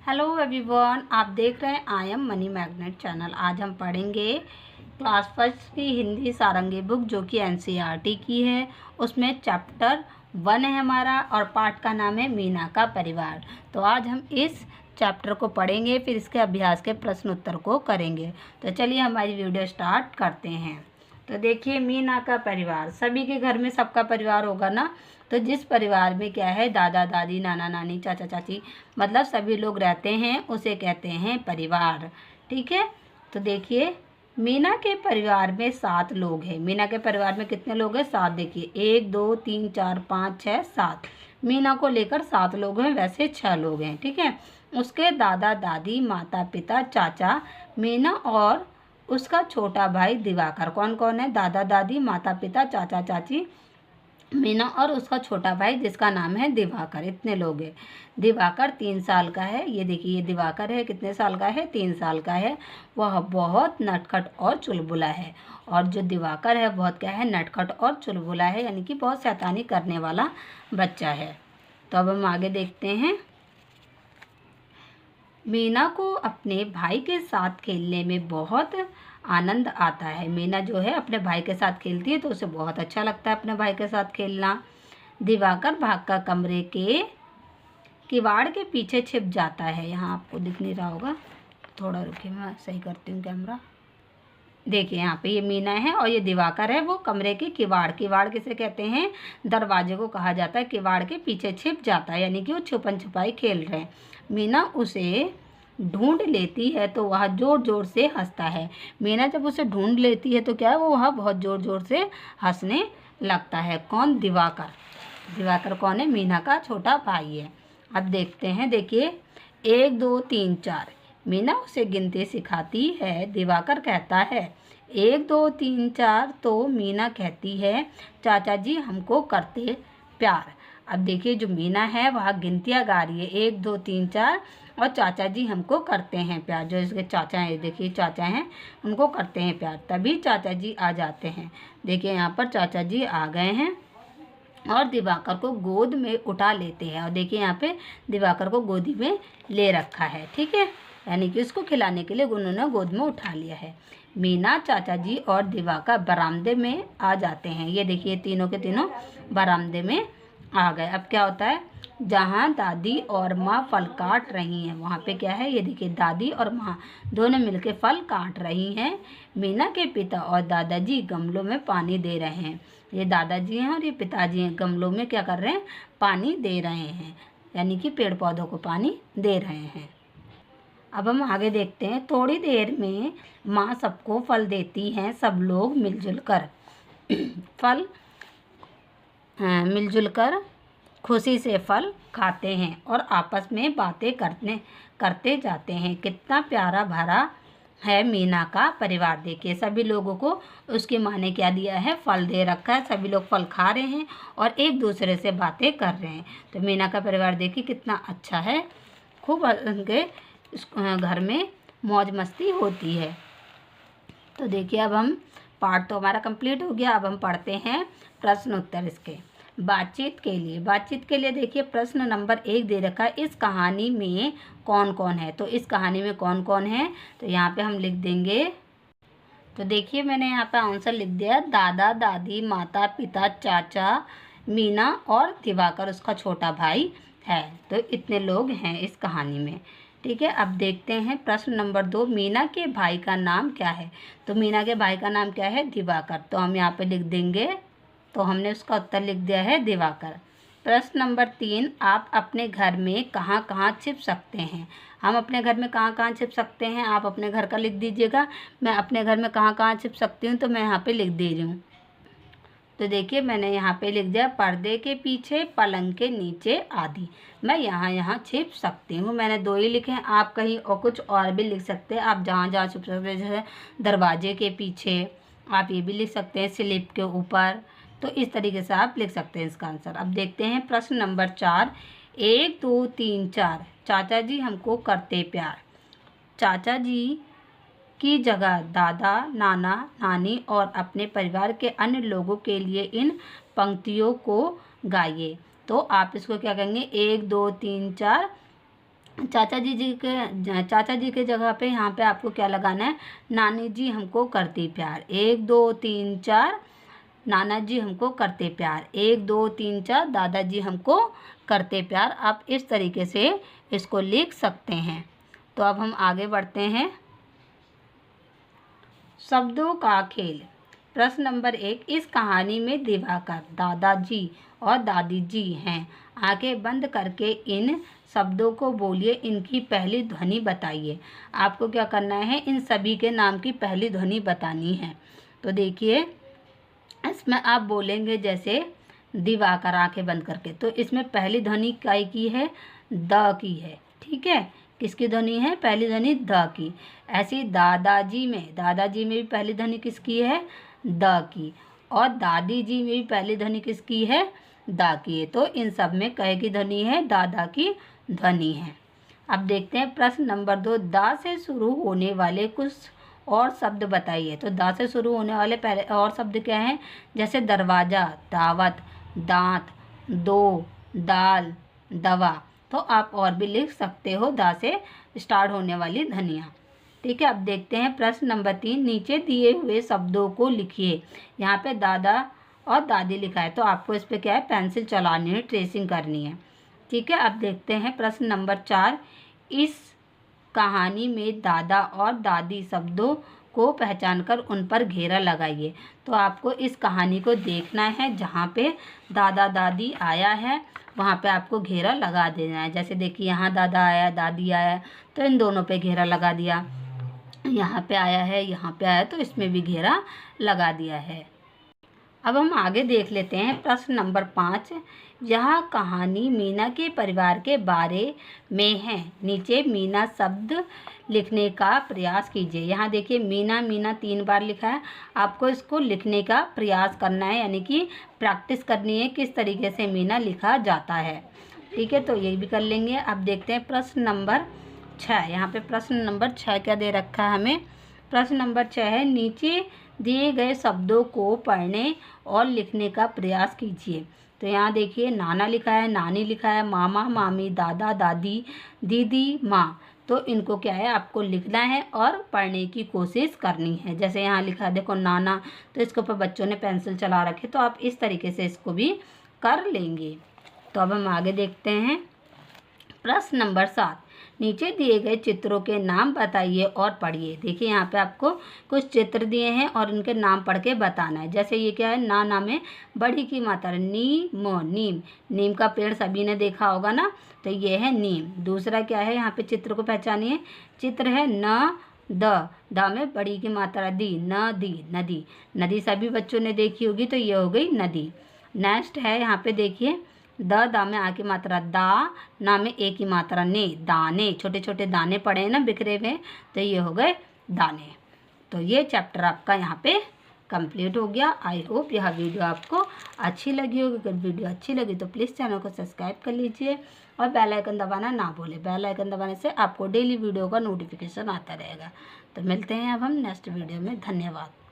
Hello everyone, आप देख रहे हैं I am money magnet channel. आज हम पढ़ेंगे क्लास फर्स्ट की हिंदी सारंगी बुक जो कि एनसीईआरटी की है। उसमें चैप्टर 1 है हमारा और पार्ट का नाम है मीना का परिवार। तो आज हम इस चैप्टर को पढ़ेंगे, फिर इसके अभ्यास के प्रश्न उत्तर को करेंगे। तो चलिए हमारी वीडियो स्टार्ट करते हैं। तो देखिए, मीना का परिवार, सभी के घर में सबका परिवार होगा ना। तो जिस परिवार में क्या है, दादा दादी, नाना नानी, चाचा चाची, मतलब सभी लोग रहते हैं, उसे कहते हैं परिवार। ठीक है। तो देखिए, मीना के परिवार में 7 लोग हैं। मीना के परिवार में कितने लोग हैं? 7। देखिए, 1 2 3 4 5 6 7। मीना को लेकर 7 लोग हैं, वैसे 6 लोग हैं। ठीक है। उसके दादा दादी, माता पिता, चाचा, मीना और उसका छोटा भाई दिवाकर। कौन कौन है? दादा दादी, माता पिता, चाचा चाची, मीना और उसका छोटा भाई जिसका नाम है दिवाकर। इतने लोग हैं। दिवाकर 3 साल का है। ये देखिए, ये दिवाकर है, कितने साल का है? 3 साल का है। वह बहुत नटखट और चुलबुला है। और जो दिवाकर है बहुत क्या है? नटखट और चुलबुला है, यानी कि बहुत शैतानी करने वाला बच्चा है। तो अब हम आगे देखते हैं। मीना को अपने भाई के साथ खेलने में बहुत आनंद आता है। मीना जो है अपने भाई के साथ खेलती है तो उसे बहुत अच्छा लगता है अपने भाई के साथ खेलना। दिवाकर भागकर कमरे के किवाड़ के पीछे छिप जाता है। यहाँ आपको दिख नहीं रहा होगा, थोड़ा रुकिए, मैं सही करती हूँ कैमरा। देखिए, यहाँ पे ये मीना है और ये दिवाकर है। वो कमरे के किवाड़, किवाड़ किसे कहते हैं? दरवाजे को कहा जाता है। किवाड़ के पीछे छिप जाता है, यानी कि वो छुपन छुपाई खेल रहे हैं। मीना उसे ढूंढ लेती है तो वह जोर जोर से हंसता है। मीना जब उसे ढूंढ लेती है तो क्या है, वो वह बहुत जोर जोर से हंसने लगता है। कौन? दिवाकर। दिवाकर कौन है? मीना का छोटा भाई है। अब देखते हैं। देखिए, 1 2 3 4। मीना उसे गिनती सिखाती है। दिवाकर कहता है 1 2 3 4। तो मीना कहती है, चाचा जी हमको करते प्यार। अब देखिए, जो मीना है वह गिनतियाँ गा रही है, 1 2 3 4, और चाचा जी हमको करते हैं प्यार। जो इसके चाचा हैं, देखिए चाचा हैं, उनको करते हैं प्यार। तभी चाचा जी आ जाते हैं। देखिए, यहाँ पर चाचा जी आ गए हैं और दिवाकर को गोद में उठा लेते हैं। और देखिए, यहाँ पे दिवाकर को गोदी में ले रखा है। ठीक है, यानी कि उसको खिलाने के लिए उन्होंने गोद में उठा लिया है। मीना, चाचा जी और दिवाकर बरामदे में आ जाते हैं। ये देखिए, तीनों के तीनों बरामदे में आ गए। अब क्या होता है, जहाँ दादी और माँ फल काट रही हैं, वहाँ पे क्या है, ये देखिए दादी और माँ दोनों मिलके फल काट रही हैं। मीना के पिता और दादाजी गमलों में पानी दे रहे हैं। ये दादाजी हैं और ये पिताजी हैं, गमलों में क्या कर रहे हैं? पानी दे रहे हैं, यानी कि पेड़ पौधों को पानी दे रहे हैं। अब हम आगे देखते हैं। थोड़ी देर में माँ सबको फल देती हैं। सब लोग मिलजुल कर फल मिलजुल कर खुशी से फल खाते हैं और आपस में बातें करते जाते हैं। कितना प्यारा भरा है मीना का परिवार। देखिए, सभी लोगों को उसकी माँ ने क्या दिया है? फल दे रखा है। सभी लोग फल खा रहे हैं और एक दूसरे से बातें कर रहे हैं। तो मीना का परिवार देखिए कितना अच्छा है। खूब उनके घर में मौज मस्ती होती है। तो देखिए, अब हम पार्ट तो हमारा कंप्लीट हो गया। अब हम पढ़ते हैं प्रश्न उत्तर इसके। बातचीत के लिए देखिए, प्रश्न नंबर 1 दे रखा है, इस कहानी में कौन कौन है? तो इस कहानी में कौन कौन है, तो यहाँ पे हम लिख देंगे। तो देखिए, मैंने यहाँ पे आंसर लिख दिया, दादा दादी, माता पिता, चाचा, मीना और दिवाकर उसका छोटा भाई है। तो इतने लोग हैं इस कहानी में। ठीक है। अब देखते हैं प्रश्न नंबर 2, मीना के भाई का नाम क्या है? तो मीना के भाई का नाम क्या है? दिवाकर। तो हम यहाँ पे लिख देंगे, तो हमने उसका उत्तर लिख दिया है दिवाकर। प्रश्न नंबर 3, आप अपने घर में कहाँ कहाँ छिप सकते हैं? हम अपने घर में कहाँ कहाँ छिप सकते हैं? आप अपने घर का लिख दीजिएगा। मैं अपने घर में कहाँ कहाँ छिप सकती हूँ, तो मैं यहाँ पे लिख दे रही हूँ। तो देखिए, मैंने यहाँ पे लिख दिया, पर्दे के पीछे, पलंग के नीचे आदि। मैं यहाँ छिप सकती हूँ। मैंने 2 ही लिखे हैं, आप कहीं और कुछ और भी लिख सकते हैं। आप जहाँ जहाँ छुप सकते हैं, जैसे दरवाजे के पीछे, आप ये भी लिख सकते हैं, स्लिप के ऊपर। तो इस तरीके से आप लिख सकते हैं इसका आंसर। अब देखते हैं प्रश्न नंबर 4, 1 2 3 4, चाचा जी हमको करते प्यार। चाचा जी की जगह दादा, नाना, नानी और अपने परिवार के अन्य लोगों के लिए इन पंक्तियों को गाइए। तो आप इसको क्या कहेंगे? 1 2 3 4 चाचा जी के जगह पे यहाँ पे आपको क्या लगाना है, नानी जी हमको करते प्यार, 1 2 3 4 नाना जी हमको करते प्यार, 1 2 3 4 दादाजी हमको करते प्यार। आप इस तरीके से इसको लिख सकते हैं। तो अब हम आगे बढ़ते हैं। शब्दों का खेल। प्रश्न नंबर 1, इस कहानी में दिवाकर दादाजी और दादी जी हैं। आंखें बंद करके इन शब्दों को बोलिए, इनकी पहली ध्वनि बताइए। आपको क्या करना है, इन सभी के नाम की पहली ध्वनि बतानी है। तो देखिए, इसमें आप बोलेंगे जैसे दिवाकर आंखें बंद करके, तो इसमें पहली ध्वनि काय की है, द की है। ठीक है, किसकी ध्वनि है, पहली ध्वनि द की। ऐसी दादाजी में भी पहली ध्वनि किसकी है, द की। और दादी जी में भी पहली ध्वनि किसकी है, दा की है। तो इन सब में कहे की ध्वनि है, दादा की ध्वनि है। अब देखते हैं प्रश्न नंबर 2, दा से शुरू होने वाले कुछ और शब्द बताइए। तो दा से शुरू होने वाले पहले और शब्द क्या हैं, जैसे दरवाज़ा, दावत, दांत, दो, दाल, दवा। तो आप और भी लिख सकते हो दा से स्टार्ट होने वाली ध्वनियाँ। ठीक है, अब देखते हैं प्रश्न नंबर 3, नीचे दिए हुए शब्दों को लिखिए। यहाँ पे दादा और दादी लिखा है, तो आपको इस पे क्या है, पेंसिल चलानी है, ट्रेसिंग करनी है। ठीक है, अब देखते हैं प्रश्न नंबर 4, इस कहानी में दादा और दादी शब्दों को पहचानकर उन पर घेरा लगाइए। तो आपको इस कहानी को देखना है, जहाँ पे दादा दादी आया है वहाँ पे आपको घेरा लगा देना है। जैसे देखिए, यहाँ दादा आया, दादी आया, तो इन दोनों पे घेरा लगा दिया। यहाँ पे आया है, यहाँ पे आया, तो इसमें भी घेरा लगा दिया है। अब हम आगे देख लेते हैं प्रश्न नंबर 5, यह कहानी मीना के परिवार के बारे में है। नीचे मीना शब्द लिखने का प्रयास कीजिए। यहाँ देखिए, मीना मीना 3 बार लिखा है, आपको इसको लिखने का प्रयास करना है, यानी कि प्रैक्टिस करनी है किस तरीके से मीना लिखा जाता है। ठीक है, तो ये भी कर लेंगे। अब देखते हैं प्रश्न नंबर 6। यहाँ पे प्रश्न नंबर 6 क्या दे रखा है हमें, प्रश्न नंबर 6 है, नीचे दिए गए शब्दों को पढ़ने और लिखने का प्रयास कीजिए। तो यहाँ देखिए, नाना लिखा है, नानी लिखा है, मामा मामी, दादा दादी, दीदी माँ। तो इनको क्या है, आपको लिखना है और पढ़ने की कोशिश करनी है। जैसे यहाँ लिखा है देखो नाना, तो इसके ऊपर बच्चों ने पेंसिल चला रखे, तो आप इस तरीके से इसको भी कर लेंगे। तो अब हम आगे देखते हैं प्रश्न नंबर 7, नीचे दिए गए चित्रों के नाम बताइए और पढ़िए। देखिए, यहाँ पे आपको कुछ चित्र दिए हैं और इनके नाम पढ़ के बताना है। जैसे ये क्या है, नाम है बड़ी की मात्रा, नीम, नीम का पेड़ सभी ने देखा होगा ना, तो ये है नीम। दूसरा क्या है, यहाँ पे चित्र को पहचानिए, चित्र है द में बड़ी की मात्रा दी, नदी, नदी सभी बच्चों ने देखी होगी, तो ये हो गई नदी। नेक्स्ट है, यहाँ पे देखिए, दा में आ की मात्रा दा, ना में ए की मात्रा ने, दाने, छोटे छोटे दाने पड़े हैं ना बिखरे हुए, तो ये हो गए दाने। तो ये चैप्टर आपका यहाँ पे कंप्लीट हो गया। आई होप यह वीडियो आपको अच्छी लगी होगी। अगर वीडियो अच्छी लगी तो प्लीज़ चैनल को सब्सक्राइब कर लीजिए और बेल आइकन दबाना ना भूलें। बेल आइकन दबाने से आपको डेली वीडियो का नोटिफिकेशन आता रहेगा। तो मिलते हैं अब हम नेक्स्ट वीडियो में। धन्यवाद।